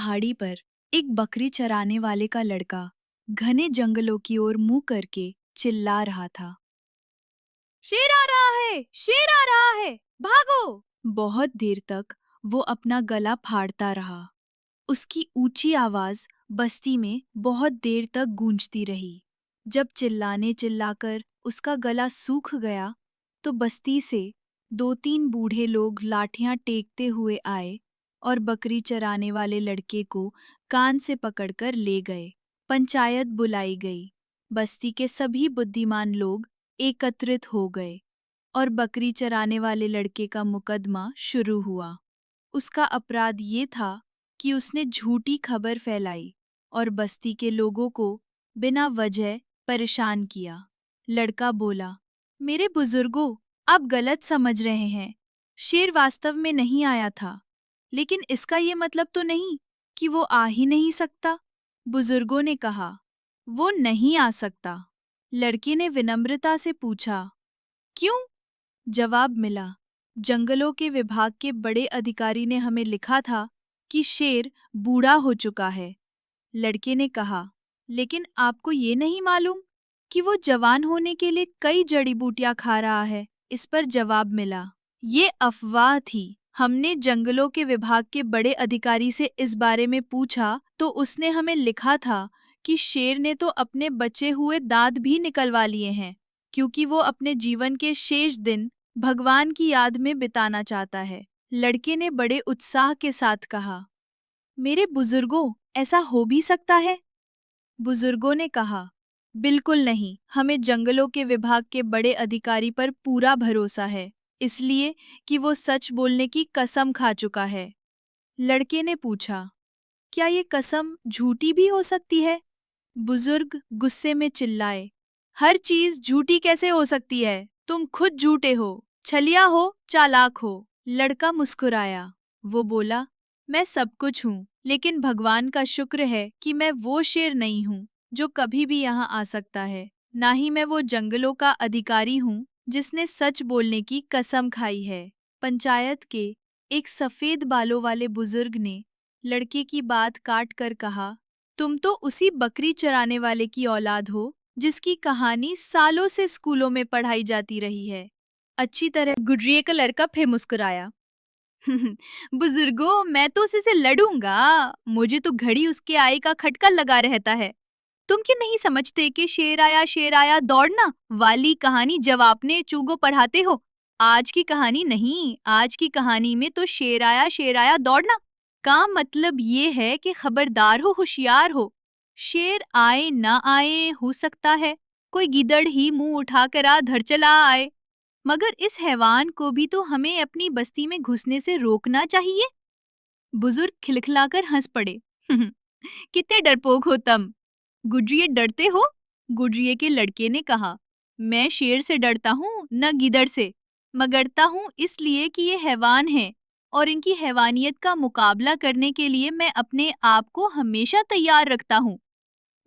पहाड़ी पर एक बकरी चराने वाले का लड़का घने जंगलों की ओर मुंह करके चिल्ला रहा था। शेर आ रहा है, शेर आ रहा है, भागो! बहुत देर तक वो अपना गला फाड़ता रहा। उसकी ऊंची आवाज बस्ती में बहुत देर तक गूंजती रही। जब चिल्लाने चिल्लाकर उसका गला सूख गया तो बस्ती से 2-3 बूढ़े लोग लाठियां टेकते हुए आए और बकरी चराने वाले लड़के को कान से पकड़कर ले गए। पंचायत बुलाई गई। बस्ती के सभी बुद्धिमान लोग एकत्रित हो गए और बकरी चराने वाले लड़के का मुकदमा शुरू हुआ। उसका अपराध ये था कि उसने झूठी खबर फैलाई और बस्ती के लोगों को बिना वजह परेशान किया। लड़का बोला, मेरे बुजुर्गों, आप गलत समझ रहे हैं। शेर वास्तव में नहीं आया था, लेकिन इसका ये मतलब तो नहीं कि वो आ ही नहीं सकता। बुजुर्गों ने कहा, वो नहीं आ सकता। लड़के ने विनम्रता से पूछा, क्यों? जवाब मिला, जंगलों के विभाग के बड़े अधिकारी ने हमें लिखा था कि शेर बूढ़ा हो चुका है। लड़के ने कहा, लेकिन आपको ये नहीं मालूम कि वो जवान होने के लिए कई जड़ी बूटियां खा रहा है? इस पर जवाब मिला, ये अफवाह थी। हमने जंगलों के विभाग के बड़े अधिकारी से इस बारे में पूछा तो उसने हमें लिखा था कि शेर ने तो अपने बचे हुए दांत भी निकलवा लिए हैं, क्योंकि वो अपने जीवन के शेष दिन भगवान की याद में बिताना चाहता है। लड़के ने बड़े उत्साह के साथ कहा, मेरे बुजुर्गों, ऐसा हो भी सकता है? बुजुर्गों ने कहा, बिल्कुल नहीं, हमें जंगलों के विभाग के बड़े अधिकारी पर पूरा भरोसा है, इसलिए कि वो सच बोलने की कसम खा चुका है। लड़के ने पूछा, क्या ये कसम झूठी भी हो सकती है? बुजुर्ग गुस्से में चिल्लाए, हर चीज झूठी कैसे हो सकती है? तुम खुद झूठे हो, छलिया हो, चालाक हो। लड़का मुस्कुराया। वो बोला, मैं सब कुछ हूँ, लेकिन भगवान का शुक्र है कि मैं वो शेर नहीं हूँ जो कभी भी यहाँ आ सकता है। ना ही मैं वो जंगलों का अधिकारी हूँ जिसने सच बोलने की कसम खाई है। पंचायत के एक सफेद बालों वाले बुजुर्ग ने लड़के की बात काट कर कहा, तुम तो उसी बकरी चराने वाले की औलाद हो जिसकी कहानी सालों से स्कूलों में पढ़ाई जाती रही है। अच्छी तरह गुडरिए का लड़का फिर मुस्कुराया। बुजुर्गों, मैं तो उसी से लड़ूंगा। मुझे तो घड़ी उसके आई का खटका लगा रहता है। तुम क्यों नहीं समझते कि शेर आया दौड़ना वाली कहानी जब आपने चूगो पढ़ाते हो? आज की कहानी नहीं, आज की कहानी में तो शेर आया दौड़ना का मतलब ये है कि खबरदार हो, होशियार हो। शेर आए ना आए, हो सकता है कोई गिदड़ ही मुंह उठाकर धर चला आए, मगर इस हैवान को भी तो हमें अपनी बस्ती में घुसने से रोकना चाहिए। बुजुर्ग खिलखिलाकर हंस पड़े। कितने डरपोक हो तुम। गुडरिए, डरते हो? गुडरिए के लड़के ने कहा, मैं शेर से डरता हूँ न गिदड़ से। मगरता हूँ इसलिए कि ये हैवान हैं और इनकी हैवानियत का मुकाबला करने के लिए मैं अपने आप को हमेशा तैयार रखता हूँ।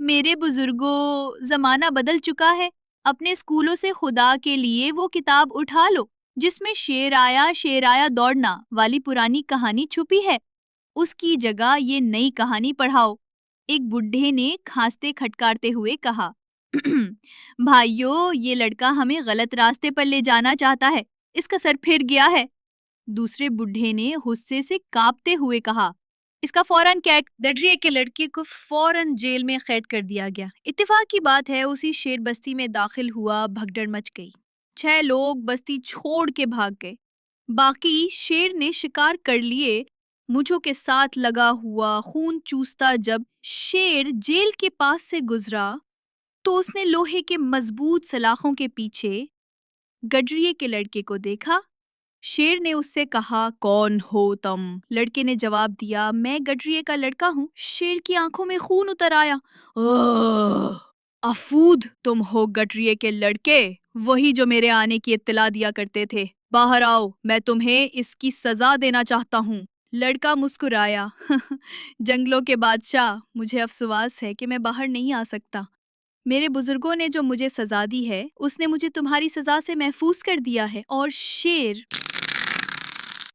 मेरे बुजुर्गों, जमाना बदल चुका है। अपने स्कूलों से खुदा के लिए वो किताब उठा लो जिसमें शेर आया दौड़ना वाली पुरानी कहानी छुपी है। उसकी जगह ये नई कहानी पढ़ाओ। एक बुड्ढे ने खांसते खटकारते हुए कहा, भाइयों, ये लड़का हमें गलत रास्ते पर ले जाना चाहता है। इसका सर फिर गया है। दूसरे बुड्ढे ने गुस्से से कांपते हुए कहा, इसका फौरन कैद। डडरिए के लड़के को फौरन जेल में कैद कर दिया गया। इत्तेफाक की बात है, उसी शेर बस्ती में दाखिल हुआ, भगदड़ मच गई। 6 लोग बस्ती छोड़ के भाग गए। बाकी शेर ने शिकार कर लिए। मूंछों के साथ लगा हुआ खून चूसता जब शेर जेल के पास से गुजरा तो उसने लोहे के मजबूत सलाखों के पीछे गडरिए के लड़के को देखा। शेर ने उससे कहा, कौन हो तुम? लड़के ने जवाब दिया, मैं गडरिए का लड़का हूँ। शेर की आंखों में खून उतर आया। अफूद, तुम हो गडरिए के लड़के, वही जो मेरे आने की इत्तला दिया करते थे। बाहर आओ, मैं तुम्हें इसकी सजा देना चाहता हूँ। लड़का मुस्कुराया। जंगलों के बादशाह, मुझे अफसोस है कि मैं बाहर नहीं आ सकता। मेरे बुजुर्गों ने जो मुझे सजा दी है उसने मुझे तुम्हारी सजा से महफूज कर दिया है। और शेर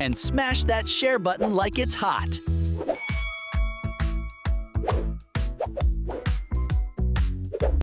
And smash that share button like it's hot.